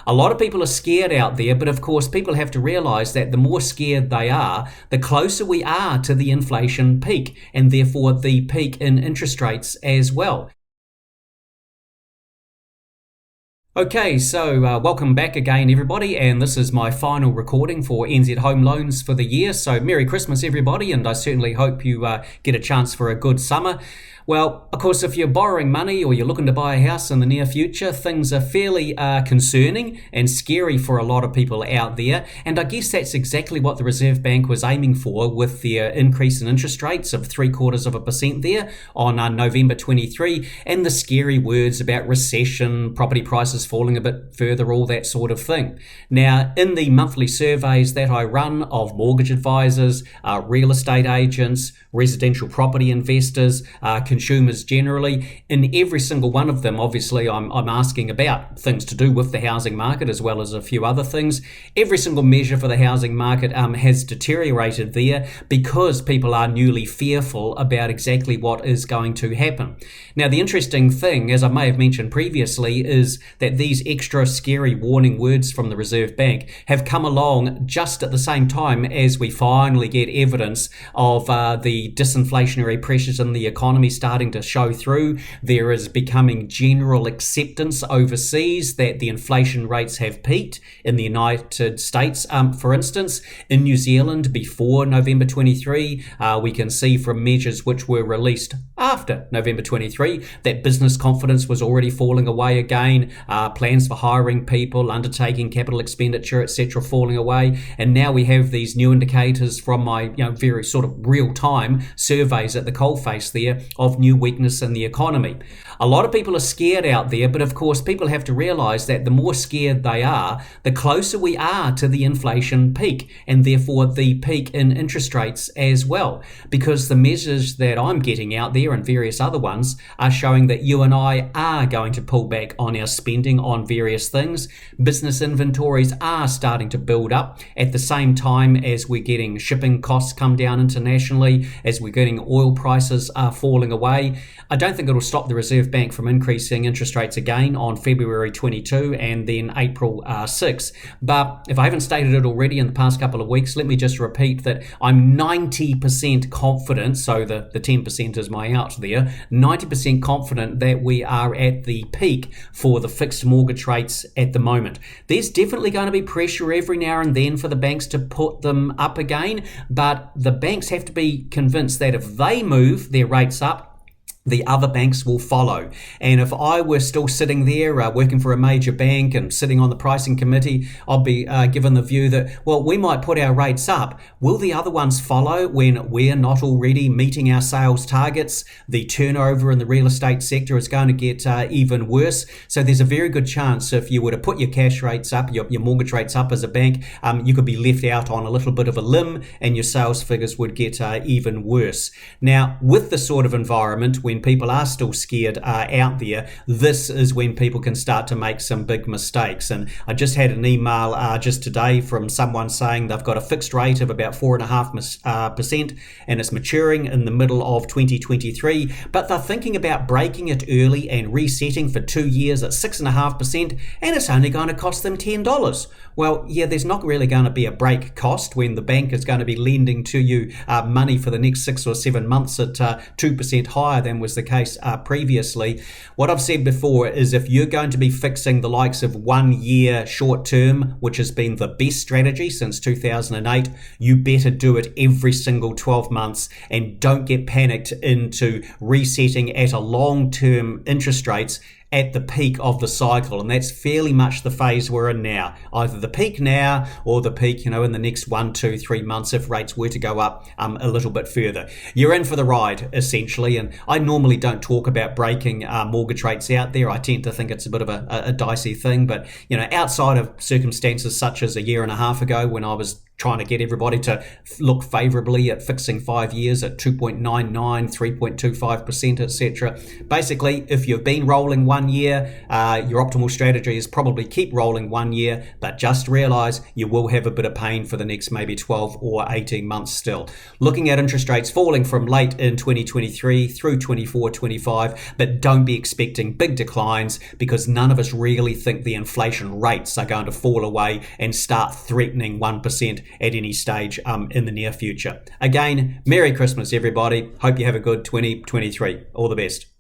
A lot of people are scared out there, but of course people have to realize that the more scared they are, the closer we are to the inflation peak, and therefore the peak in interest rates as well. Okay, so welcome back again everybody, and this is my final recording for NZ Home Loans for the year. So Merry Christmas everybody, and I certainly hope you get a chance for a good summer. Well, of course, if you're borrowing money or you're looking to buy a house in the near future, things are fairly concerning and scary for a lot of people out there. And I guess that's exactly what the Reserve Bank was aiming for with their increase in interest rates of 0.75% there on November 23, and the scary words about recession, property prices falling a bit further, all that sort of thing. Now, in the monthly surveys that I run of mortgage advisors, real estate agents, residential property investors, consumers generally, in every single one of them, obviously I'm asking about things to do with the housing market as well as a few other things. Every single measure for the housing market has deteriorated there because people are newly fearful about exactly what is going to happen. Now, the interesting thing, as I may have mentioned previously, is that these extra scary warning words from the Reserve Bank have come along just at the same time as we finally get evidence of the disinflationary pressures in the economy starting to show through. There is becoming general acceptance overseas that the inflation rates have peaked in the United States. For instance, in New Zealand before November 23, we can see from measures which were released after November 23 that business confidence was already falling away again, plans for hiring people, undertaking capital expenditure, etc. falling away. And now we have these new indicators from my very sort of real-time surveys at the coalface there of new weakness in the economy. A lot of people are scared out there, but of course people have to realize that the more scared they are, the closer we are to the inflation peak, and therefore the peak in interest rates as well, because the measures that I'm getting out there and various other ones are showing that you and I are going to pull back on our spending on various things. Business inventories are starting to build up at the same time as we're getting shipping costs come down internationally, as we're getting oil prices falling away. I don't think it'll stop the Reserve Bank from increasing interest rates again on February 22 and then April 6. But if I haven't stated it already in the past couple of weeks, let me just repeat that I'm 90% confident, so the 10% is my out there, 90% confident that we are at the peak for the fixed mortgage rates at the moment. There's definitely going to be pressure every now and then for the banks to put them up again, but the banks have to be convinced that if they move their rates up, the other banks will follow. And if I were still sitting there working for a major bank and sitting on the pricing committee, I'd be given the view that, well, we might put our rates up. Will the other ones follow when we're not already meeting our sales targets? The turnover in the real estate sector is going to get even worse. So there's a very good chance if you were to put your cash rates up, your mortgage rates up as a bank, you could be left out on a little bit of a limb and your sales figures would get even worse. Now, with the sort of environment when people are still scared out there, this is when people can start to make some big mistakes. And I just had an email just today from someone saying they've got a fixed rate of about 4.5% and it's maturing in the middle of 2023, but they're thinking about breaking it early and resetting for 2 years at 6.5%, and it's only going to cost them $10. Well, yeah, there's not really going to be a break cost when the bank is going to be lending to you money for the next 6 or 7 months at 2% higher than was the case previously. What I've said before is if you're going to be fixing the likes of 1 year short term, which has been the best strategy since 2008, you better do it every single 12 months and don't get panicked into resetting at a long-term interest rates at the peak of the cycle, and that's fairly much the phase we're in now. Either the peak now or the peak, in the next 1, 2, 3 months if rates were to go up a little bit further. You're in for the ride, essentially, and I normally don't talk about breaking mortgage rates out there. I tend to think it's a bit of a dicey thing, but outside of circumstances such as a year and a half ago when I was trying to get everybody to look favourably at fixing 5 years at 2.99, 3.25%, etc. Basically, if you've been rolling 1 year, your optimal strategy is probably keep rolling 1 year, but just realise you will have a bit of pain for the next maybe 12 or 18 months still. Looking at interest rates falling from late in 2023 through 24-25, but don't be expecting big declines because none of us really think the inflation rates are going to fall away and start threatening 1% at any stage in the near future. Again, Merry Christmas, everybody. Hope you have a good 2023. All the best.